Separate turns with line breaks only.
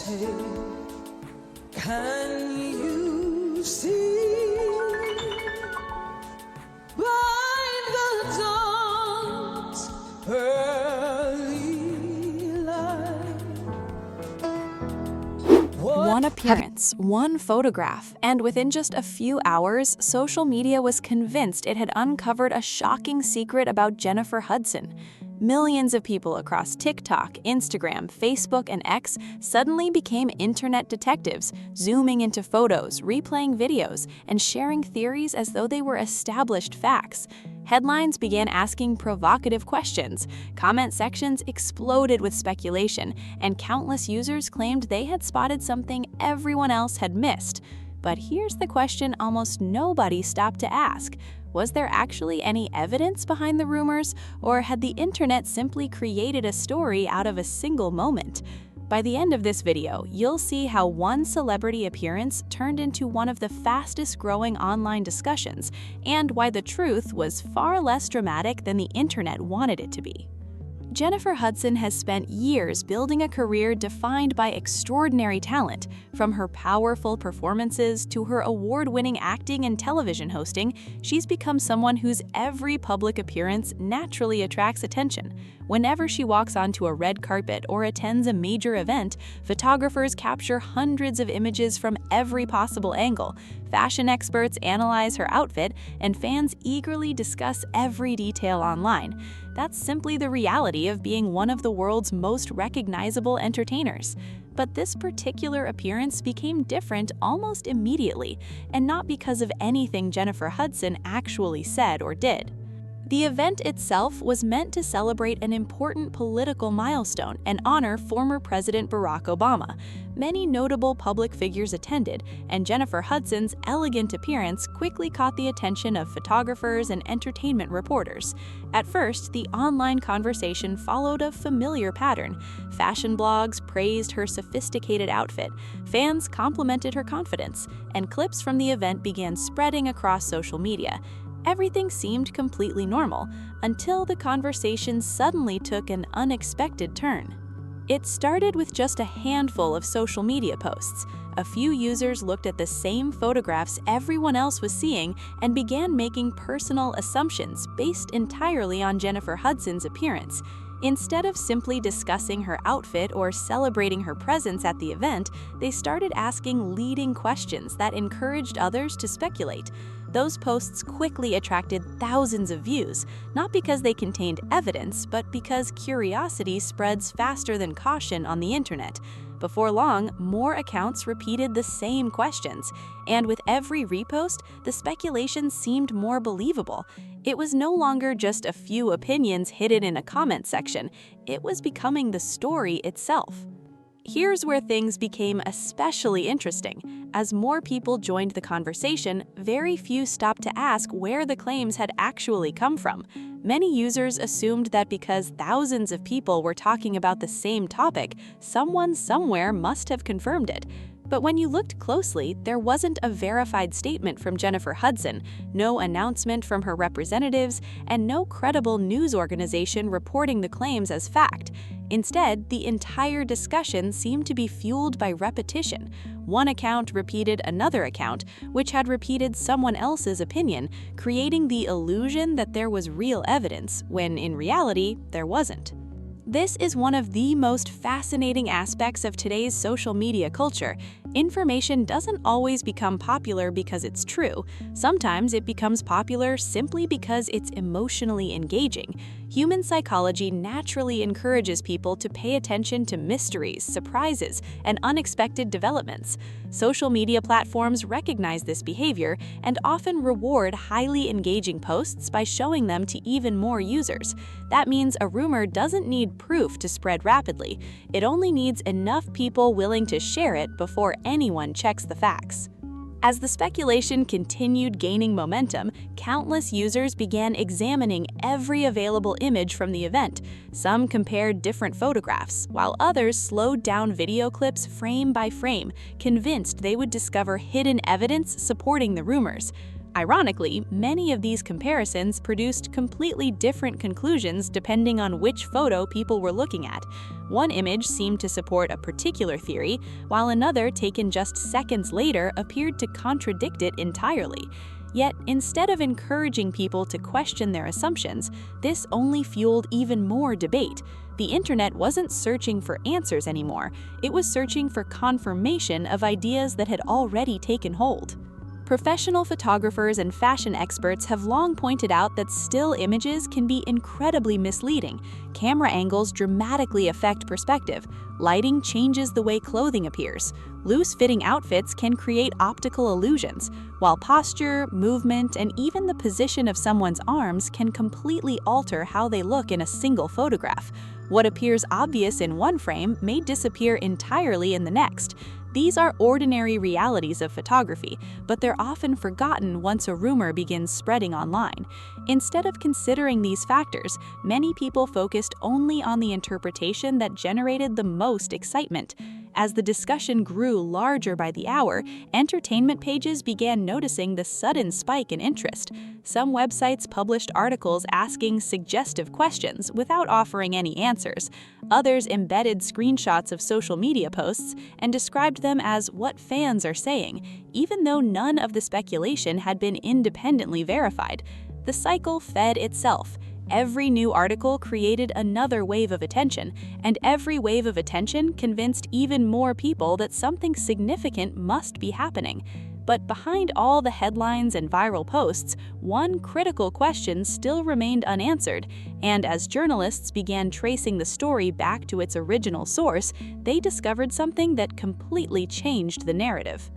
say, can you see by the dawn's early light?
One appearance, one photograph, and within just a few hours, social media was convinced it had uncovered a shocking secret about Jennifer Hudson. Millions of people across TikTok, Instagram, Facebook, and X suddenly became internet detectives, zooming into photos, replaying videos, and sharing theories as though they were established facts. Headlines began asking provocative questions, comment sections exploded with speculation, and countless users claimed they had spotted something everyone else had missed. But here's the question almost nobody stopped to ask. Was there actually any evidence behind the rumors, or had the internet simply created a story out of a single moment? By the end of this video, you'll see how one celebrity appearance turned into one of the fastest-growing online discussions, and why the truth was far less dramatic than the internet wanted it to be. Jennifer Hudson has spent years building a career defined by extraordinary talent. From her powerful performances to her award-winning acting and television hosting, she's become someone whose every public appearance naturally attracts attention. Whenever she walks onto a red carpet or attends a major event, photographers capture hundreds of images from every possible angle. Fashion experts analyze her outfit, and fans eagerly discuss every detail online. That's simply the reality of being one of the world's most recognizable entertainers. But this particular appearance became different almost immediately, and not because of anything Jennifer Hudson actually said or did. The event itself was meant to celebrate an important political milestone and honor former President Barack Obama. Many notable public figures attended, and Jennifer Hudson's elegant appearance quickly caught the attention of photographers and entertainment reporters. At first, the online conversation followed a familiar pattern. Fashion blogs praised her sophisticated outfit, fans complimented her confidence, and clips from the event began spreading across social media. Everything seemed completely normal, until the conversation suddenly took an unexpected turn. It started with just a handful of social media posts. A few users looked at the same photographs everyone else was seeing and began making personal assumptions based entirely on Jennifer Hudson's appearance. Instead of simply discussing her outfit or celebrating her presence at the event, they started asking leading questions that encouraged others to speculate. Those posts quickly attracted thousands of views, not because they contained evidence, but because curiosity spreads faster than caution on the internet. Before long, more accounts repeated the same questions, and with every repost, the speculation seemed more believable. It was no longer just a few opinions hidden in a comment section, it was becoming the story itself. Here's where things became especially interesting. As more people joined the conversation, very few stopped to ask where the claims had actually come from. Many users assumed that because thousands of people were talking about the same topic, someone somewhere must have confirmed it. But when you looked closely, there wasn't a verified statement from Jennifer Hudson, no announcement from her representatives, and no credible news organization reporting the claims as fact. Instead, the entire discussion seemed to be fueled by repetition. One account repeated another account, which had repeated someone else's opinion, creating the illusion that there was real evidence, when in reality, there wasn't. This is one of the most fascinating aspects of today's social media culture. Information doesn't always become popular because it's true. Sometimes it becomes popular simply because it's emotionally engaging. Human psychology naturally encourages people to pay attention to mysteries, surprises, and unexpected developments. Social media platforms recognize this behavior and often reward highly engaging posts by showing them to even more users. That means a rumor doesn't need proof to spread rapidly. It only needs enough people willing to share it before anyone checks the facts. As the speculation continued gaining momentum, countless users began examining every available image from the event. Some compared different photographs, while others slowed down video clips frame by frame, convinced they would discover hidden evidence supporting the rumors. Ironically, many of these comparisons produced completely different conclusions depending on which photo people were looking at. One image seemed to support a particular theory, while another taken just seconds later appeared to contradict it entirely. Yet, instead of encouraging people to question their assumptions, this only fueled even more debate. The internet wasn't searching for answers anymore, it was searching for confirmation of ideas that had already taken hold. Professional photographers and fashion experts have long pointed out that still images can be incredibly misleading. Camera angles dramatically affect perspective. Lighting changes the way clothing appears. Loose-fitting outfits can create optical illusions, while posture, movement, and even the position of someone's arms can completely alter how they look in a single photograph. What appears obvious in one frame may disappear entirely in the next. These are ordinary realities of photography, but they're often forgotten once a rumor begins spreading online. Instead of considering these factors, many people focused only on the interpretation that generated the most excitement. As the discussion grew larger by the hour, entertainment pages began noticing the sudden spike in interest. Some websites published articles asking suggestive questions without offering any answers. Others embedded screenshots of social media posts and described them as what fans are saying, even though none of the speculation had been independently verified. The cycle fed itself. Every new article created another wave of attention, and every wave of attention convinced even more people that something significant must be happening. But behind all the headlines and viral posts, one critical question still remained unanswered, and as journalists began tracing the story back to its original source, they discovered something that completely changed the narrative.